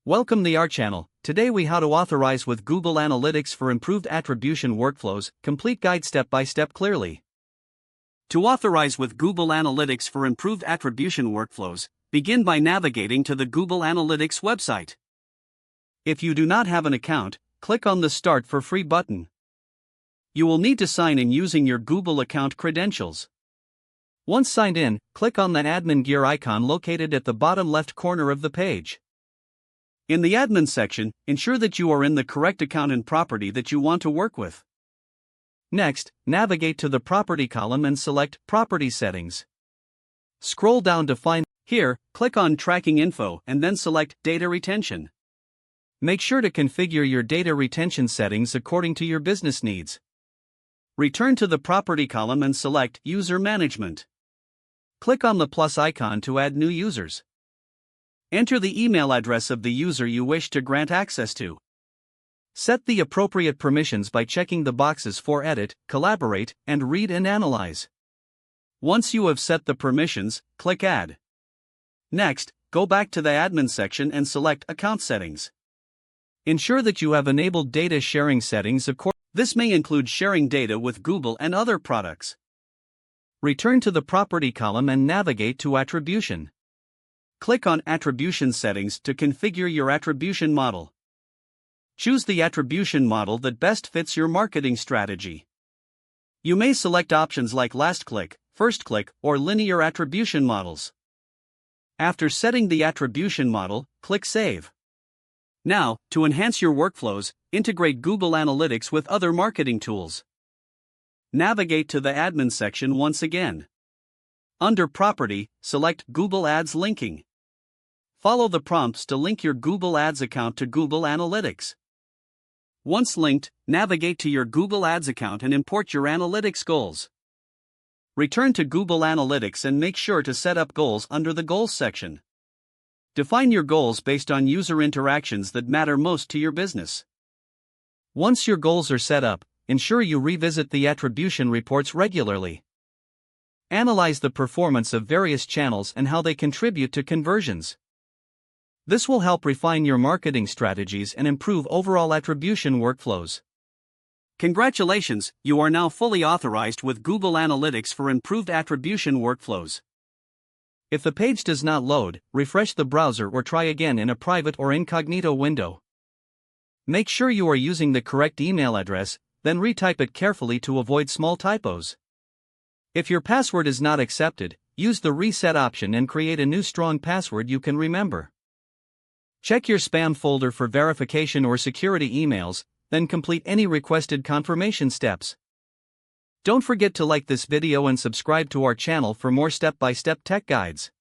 Welcome to our channel. Today we how to authorize with Google Analytics for improved attribution workflows, complete guide step by step clearly. To authorize with Google Analytics for improved attribution workflows, begin by navigating to the Google Analytics website. If you do not have an account, click on the Start for Free button. You will need to sign in using your Google account credentials. Once signed in, click on the admin gear icon located at the bottom left corner of the page. In the admin section, ensure that you are in the correct account and property that you want to work with. Next, navigate to the Property column and select Property Settings. Scroll down to find here, click on Tracking Info and then select Data Retention. Make sure to configure your data retention settings according to your business needs. Return to the Property column and select User Management. Click on the plus icon to add new users. Enter the email address of the user you wish to grant access to. Set the appropriate permissions by checking the boxes for Edit, Collaborate, and Read and Analyze. Once you have set the permissions, click Add. Next, go back to the Admin section and select Account Settings. Ensure that you have enabled data sharing settings. This may include sharing data with Google and other products. Return to the Property column and navigate to Attribution. Click on Attribution Settings to configure your attribution model. Choose the attribution model that best fits your marketing strategy. You may select options like last click, first click, or linear attribution models. After setting the attribution model, click Save. Now, to enhance your workflows, integrate Google Analytics with other marketing tools. Navigate to the Admin section once again. Under Property, select Google Ads Linking. Follow the prompts to link your Google Ads account to Google Analytics. Once linked, navigate to your Google Ads account and import your analytics goals. Return to Google Analytics and make sure to set up goals under the Goals section. Define your goals based on user interactions that matter most to your business. Once your goals are set up, ensure you revisit the attribution reports regularly. Analyze the performance of various channels and how they contribute to conversions. This will help refine your marketing strategies and improve overall attribution workflows. Congratulations, you are now fully authorized with Google Analytics for improved attribution workflows. If the page does not load, refresh the browser or try again in a private or incognito window. Make sure you are using the correct email address, then retype it carefully to avoid small typos. If your password is not accepted, use the reset option and create a new strong password you can remember. Check your spam folder for verification or security emails, then complete any requested confirmation steps. Don't forget to like this video and subscribe to our channel for more step-by-step tech guides.